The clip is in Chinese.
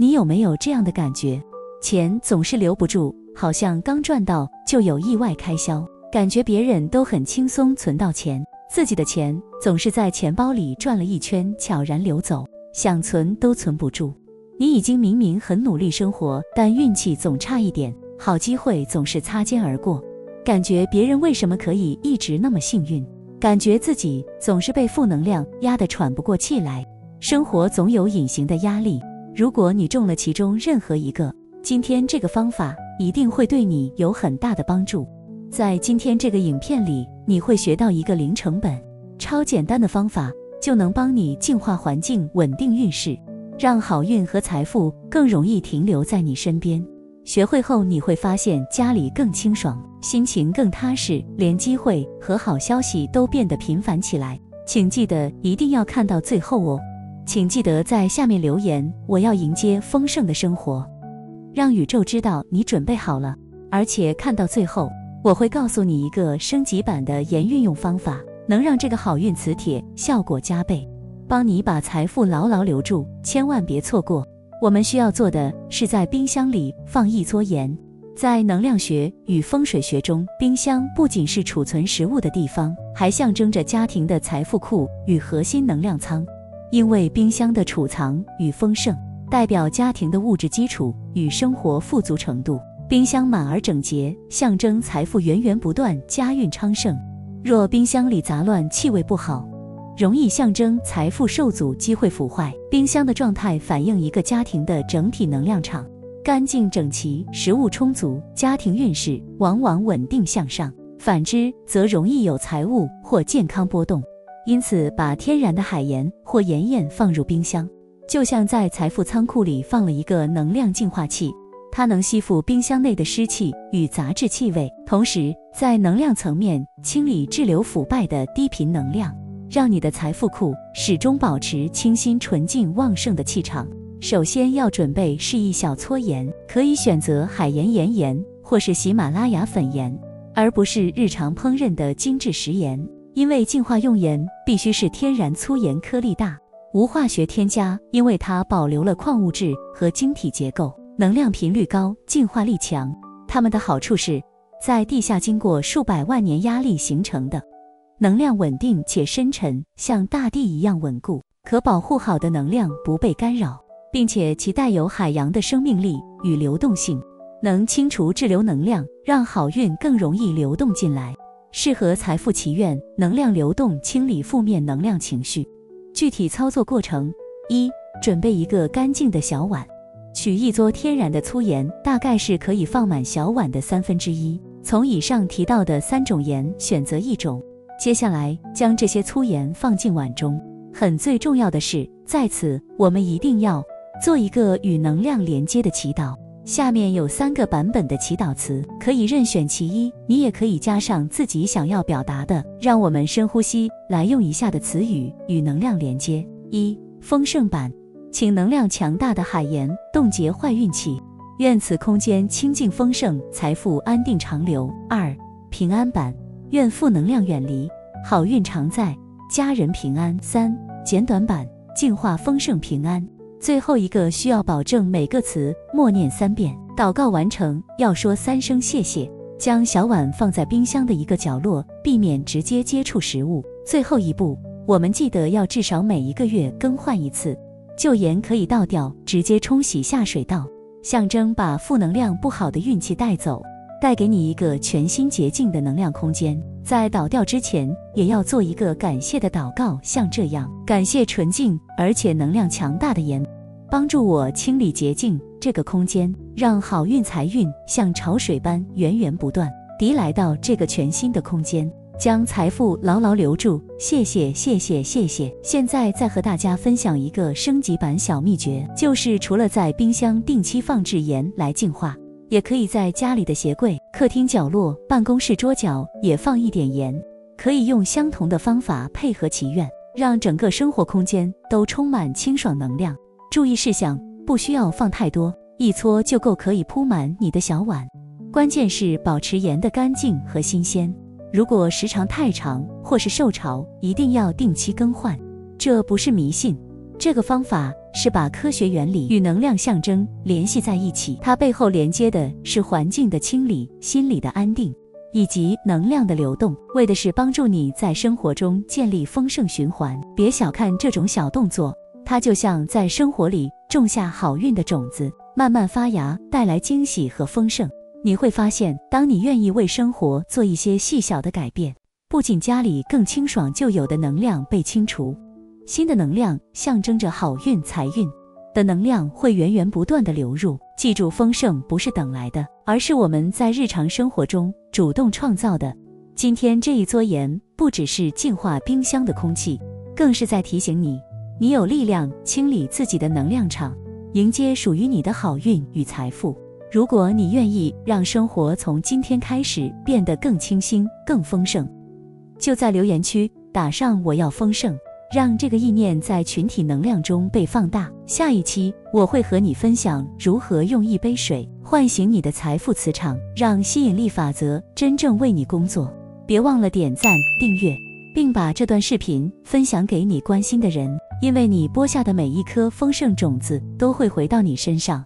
你有没有这样的感觉？钱总是留不住，好像刚赚到就有意外开销，感觉别人都很轻松存到钱，自己的钱总是在钱包里转了一圈悄然流走，想存都存不住。你已经明明很努力生活，但运气总差一点，好机会总是擦肩而过，感觉别人为什么可以一直那么幸运，感觉自己总是被负能量压得喘不过气来。生活总有隐形的压力，如果你中了其中任何一个，今天这个方法一定会对你有很大的帮助。在今天这个影片里，你会学到一个零成本、超简单的方法，就能帮你净化环境，稳定运势，让好运和财富更容易停留在你身边。学会后，你会发现家里更清爽，心情更踏实，连机会和好消息都变得频繁起来。请记得一定要看到最后哦！请记得在下面留言，我要迎接丰盛的生活，让宇宙知道你准备好了。而且看到最后，我会告诉你一个升级版的言运用方法，能让这个好运磁铁效果加倍，帮你把财富牢牢留住，千万别错过。我们需要做的是在冰箱里放一撮盐。在能量学与风水学中，冰箱不仅是储存食物的地方，还象征着家庭的财富库与核心能量仓。因为冰箱的储藏与丰盛，代表家庭的物质基础与生活富足程度。冰箱满而整洁，象征财富源源不断，家运昌盛。若冰箱里杂乱，气味不好，容易象征财富受阻，机会腐坏。冰箱的状态反映一个家庭的整体能量场，干净整齐，食物充足，家庭运势往往稳定向上，反之则容易有财务或健康波动。因此把天然的海盐或盐液放入冰箱，就像在财富仓库里放了一个能量净化器，它能吸附冰箱内的湿气与杂质气味，同时在能量层面清理滞留腐败的低频能量，让你的财富库始终保持清新纯净旺盛的气场。首先要准备是一小撮盐，可以选择海盐盐或是喜马拉雅粉盐，而不是日常烹饪的精致食盐。因为净化用盐必须是天然粗盐，颗粒大，无化学添加，因为它保留了矿物质和晶体结构，能量频率高，净化力强。它们的好处是在地下经过数百万年压力形成的，能量稳定且深沉，像大地一样稳固，可保护好的能量不被干扰，并且其带有海洋的生命力与流动性，能清除滞留能量，让好运更容易流动进来。适合财富祈愿，能量流动，清理负面能量情绪。具体操作过程：一、准备一个干净的小碗，取一撮天然的粗盐，大概是可以放满小碗的1/3。从以上提到的3种盐选择一种，接下来将这些粗盐放进碗中。最重要的是，在此我们一定要做一个与能量连接的祈祷。下面有3个版本的祈祷词，可以任选其一，你也可以加上自己想要表达的。让我们深呼吸，来用以下的词语与能量连接。一、丰盛版，请能量强大的海盐冻结坏运气，愿此空间清净丰盛，财富安定长流。2、平安版，愿负能量远离，好运常在，家人平安。3、简短版，净化丰盛平安。最后一个需要保证每个词默念3遍，祷告完成要说3声谢谢。将小碗放在冰箱的一个角落，避免直接接触食物。最后一步，我们记得要至少每1个月更换一次。旧盐可以倒掉，直接冲洗下水道，象征把负能量不好的运气带走，带给你一个全新洁净的能量空间。在倒掉之前，也要做一个感谢的祷告，像这样：感谢纯净而且能量强大的盐，帮助我清理洁净这个空间，让好运财运像潮水般源源不断地来到这个全新的空间，将财富牢牢留住。谢谢谢谢谢谢。现在再和大家分享一个升级版小秘诀，就是除了在冰箱定期放置盐来净化，也可以在家里的鞋柜、客厅角落、办公室桌角也放一点盐，可以用相同的方法配合祈愿，让整个生活空间都充满清爽能量。注意事项：不需要放太多，1撮就够，可以铺满你的小碗。关键是保持盐的干净和新鲜，如果时长太长或是受潮，一定要定期更换。这不是迷信，这个方法是把科学原理与能量象征联系在一起，它背后连接的是环境的清理、心理的安定以及能量的流动，为的是帮助你在生活中建立丰盛循环。别小看这种小动作，它就像在生活里种下好运的种子，慢慢发芽，带来惊喜和丰盛。你会发现，当你愿意为生活做一些细小的改变，不仅家里更清爽，旧有的能量被清除，新的能量象征着好运、财运的能量会源源不断地流入。记住，丰盛不是等来的，而是我们在日常生活中主动创造的。今天这一撮盐不只是净化冰箱的空气，更是在提醒你，你有力量清理自己的能量场，迎接属于你的好运与财富。如果你愿意让生活从今天开始变得更清新、更丰盛，就在留言区打上我要丰盛，让这个意念在群体能量中被放大。下一期我会和你分享如何用一杯水唤醒你的财富磁场，让吸引力法则真正为你工作。别忘了点赞、订阅，并把这段视频分享给你关心的人，因为你播下的每一颗丰盛种子都会回到你身上。